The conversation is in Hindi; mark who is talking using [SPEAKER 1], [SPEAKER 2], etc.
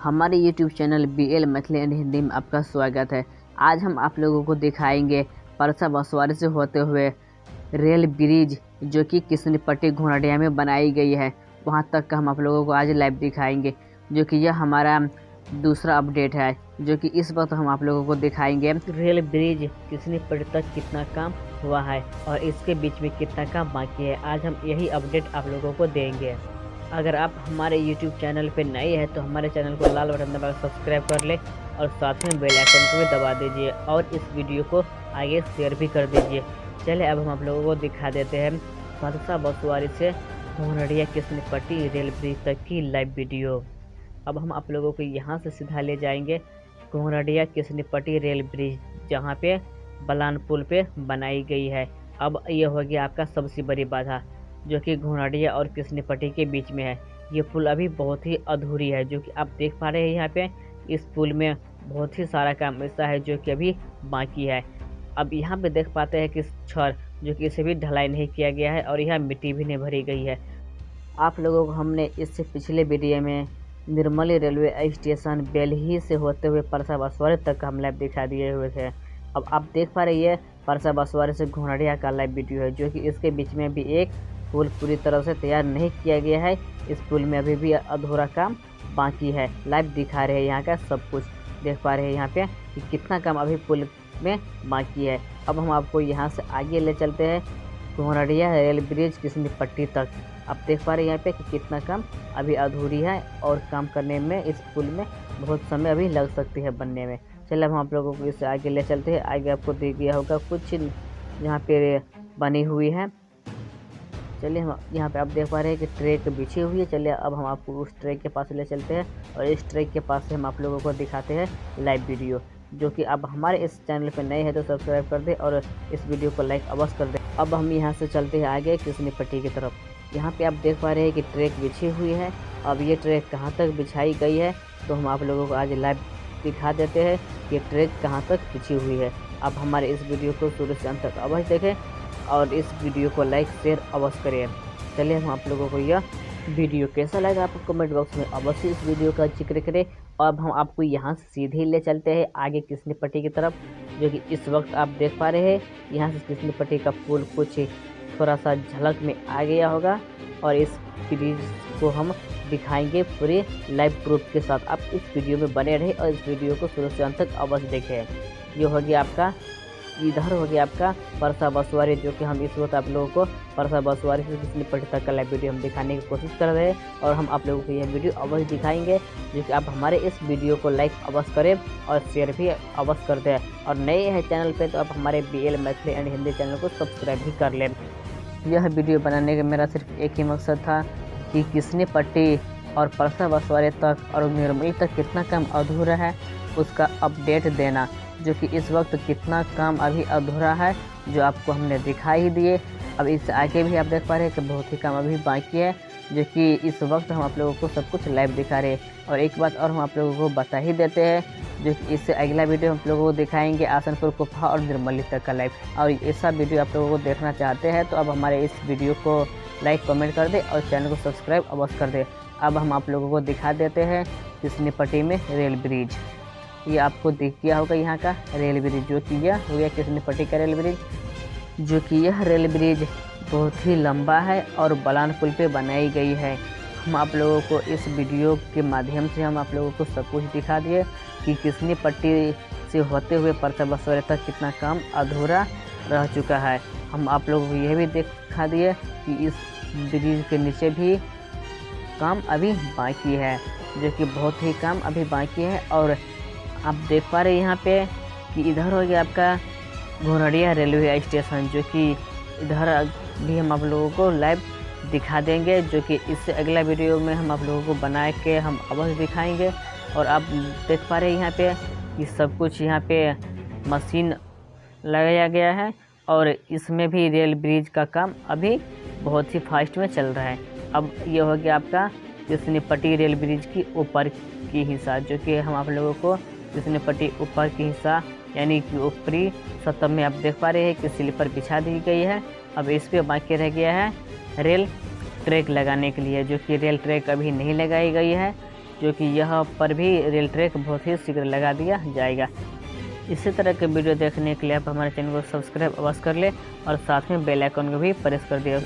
[SPEAKER 1] हमारे YouTube channel BL Maithili and Hindi में आपका स्वागत है। आज हम आप लोगों को दिखाएंगे परसा बसवारी से होते हुए रेल ब्रिज जो कि किसनपट्टी घोड़ाडिया में बनाई गई है, वहां तक का हम आप लोगों को आज लाइव दिखाएंगे। जो कि यह हमारा दूसरा अपडेट है, जो कि इस वक्त हम आप लोगों को दिखाएंगे रेल ब्रिज किसनपट्टी तक कितना काम हुआ है और इसके बीच में कितना काम बाकी है। आज हम यही अपडेट आप लोगों को देंगे। अगर आप हमारे YouTube चैनल पे नए हैं तो हमारे चैनल को लाल बटन दबाकर सब्सक्राइब कर ले और साथ में बेल आइकन को भी दबा दीजिए और इस वीडियो को आगे शेयर भी कर दीजिए। चलिए अब हम आप लोगों को दिखा देते हैं परसा बसवारी से घोड़ाडिया किसनपट्टी रेल ब्रिज तक की लाइव वीडियो। अब हम आप लोगों को यहाँ से सीधा ले जाएंगे घोड़ाडिया किसनपट्टी रेल ब्रिज, जहाँ पे बलान पुल पे बनाई गई है। अब यह हो गया आपका सबसे बड़ी बाधा, जो कि घोड़ाडिया और किसनपट्टी के बीच में है। ये पुल अभी बहुत ही अधूरी है, जो कि आप देख पा रहे हैं यहाँ पे इस पुल में बहुत ही सारा काम ऐसा है जो कि अभी बाकी है। अब यहाँ पे देख पाते हैं कि छड़ जो कि इसे भी ढलाई नहीं किया गया है और यहाँ मिट्टी भी नहीं भरी गई है। आप लोगों को हमने इससे पिछले वीडियो में निर्मली रेलवे स्टेशन बेलही से होते हुए परसा बसवारी तक का हम लाइव दिखा दिए हुए थे। अब आप देख पा रहे हैं परसा बसवारी से घोड़ाडिया का लाइव वीडियो है, जो कि इसके बीच में भी एक पुल पूरी तरह से तैयार नहीं किया गया है। इस पुल में अभी भी अधूरा काम बाकी है। लाइव दिखा रहे हैं यहाँ का सब कुछ, देख पा रहे हैं यहाँ पे कि कितना काम अभी पुल में बाकी है। अब हम आपको यहाँ से आगे ले चलते हैं घोड़ाडिया रेल ब्रिज किसनपट्टी तक। आप देख पा रहे हैं यहाँ पे कि कितना काम अभी अधूरी है और काम करने में इस पुल में बहुत समय अभी लग सकती है बनने में। चलिए हम आप लोगों को इससे आगे ले चलते हैं। आगे आपको दिख गया होगा कुछ यहाँ पे बनी हुई है। चलिए हम यहाँ पे आप देख पा रहे हैं कि ट्रैक बिछी हुई है। चलिए अब हम आपको उस ट्रैक के पास ले चलते हैं और इस ट्रैक के पास से हम आप लोगों को दिखाते हैं लाइव वीडियो। जो कि अब हमारे इस चैनल पे नए हैं तो सब्सक्राइब कर दे और इस वीडियो को लाइक अवश्य कर दे। अब हम यहाँ से चलते हैं आगे किसनपट्टी की तरफ। यहाँ पे आप देख पा रहे हैं कि ट्रैक बिछी हुई है। अब ये ट्रैक कहाँ तक बिछाई गई है तो हम आप लोगों को आज लाइव दिखा देते हैं कि ट्रैक कहाँ तक बिछी हुई है। अब हमारे इस वीडियो को शुरू से अंत तक अवश्य देखें और इस वीडियो को लाइक शेयर अवश्य करें। चलिए हम आप लोगों को यह वीडियो कैसा लगा आप कमेंट बॉक्स में अवश्य इस वीडियो का जिक्र करें। और अब हम आपको यहाँ से सीधे ले चलते हैं आगे किसनपट्टी की तरफ, जो कि इस वक्त आप देख पा रहे हैं यहाँ से किसनपट्टी का पुल कुछ थोड़ा सा झलक में आ गया होगा और इस ब्रिज को हम दिखाएंगे पूरे लाइव प्रूफ के साथ। आप इस वीडियो में बने रहे और इस वीडियो को शुरू से अंत तक अवश्य देखें। ये हो गया आपका, इधर हो गया आपका परसा बसवारी, जो कि हम इस वक्त आप लोगों को परसा बसवारी से किसनपट्टी तक का लाइव वीडियो हम दिखाने की कोशिश कर रहे हैं और हम आप लोगों को यह वीडियो अवश्य दिखाएंगे। जो कि आप हमारे इस वीडियो को लाइक अवश्य करें और शेयर भी अवश्य कर दें और नए हैं चैनल पे तो आप हमारे BL Maithili and Hindi channel को सब्सक्राइब भी कर लें। यह वीडियो बनाने का मेरा सिर्फ एक ही मकसद था कि किसनपट्टी और परसा बसवारी तक और निर्मली तक कितना काम अधूरा है उसका अपडेट देना। जो कि इस वक्त कितना काम अभी अधूरा है जो आपको हमने दिखा ही दिए। अब इस आगे भी आप देख पा रहे हैं कि बहुत ही काम अभी बाकी है, जो कि इस वक्त हम आप लोगों को सब कुछ लाइव दिखा रहे हैं। और एक बात और हम आप लोगों को बता ही देते हैं, जो कि इससे अगला वीडियो हम लोगों को दिखाएंगे आसनपुर कुफा और निर्मली तक का लाइव। और ऐसा वीडियो आप लोगों को देखना चाहते हैं तो अब हमारे इस वीडियो को लाइक कमेंट कर दे और चैनल को सब्सक्राइब अवश्य कर दे। अब हम आप लोगों को दिखा देते हैं किसनपट्टी में रेल ब्रिज। ये आपको दिख गया होगा यहाँ का रेल ब्रिज, जो कि यह हो गया किसनपट्टी का रेल ब्रिज। जो कि यह रेल ब्रिज बहुत ही लंबा है और बलान पुल पे बनाई गई है। हम आप लोगों को इस वीडियो के माध्यम से हम आप लोगों को सब कुछ दिखा दिए कि किसनपट्टी से होते हुए परसा बसवारी तक कितना काम अधूरा रह चुका है। हम आप लोगों को यह भी दिखा दिए कि इस ब्रिज के नीचे भी काम अभी बाकी है, जो कि बहुत ही काम अभी बाकी है। और आप देख पा रहे हैं यहाँ पे कि इधर हो गया आपका घोड़ाडिया रेलवे स्टेशन, जो कि इधर भी हम आप लोगों को लाइव दिखा देंगे। जो कि इससे अगला वीडियो में हम आप लोगों को बना के हम अवश्य दिखाएंगे। और आप देख पा रहे हैं यहाँ पे कि सब कुछ यहाँ पे मशीन लगाया गया है और इसमें भी रेल ब्रिज का काम अभी बहुत ही फास्ट में चल रहा है। अब ये हो गया आपका किसनपट्टी रेल ब्रिज की ऊपर की हिस्सा, जो कि हम आप लोगों को किसनपट्टी ऊपर की हिस्सा यानी कि ऊपरी सतह में आप देख पा रहे हैं कि स्लीपर बिछा दी गई है। अब इस पे बाकी रह गया है रेल ट्रैक लगाने के लिए, जो कि रेल ट्रैक अभी नहीं लगाई गई है। जो कि यह पर भी रेल ट्रैक बहुत ही शीघ्र लगा दिया जाएगा। इसी तरह के वीडियो देखने के लिए आप हमारे चैनल को सब्सक्राइब अवश्य कर ले और साथ में बेल आइकन को भी प्रेस कर दिया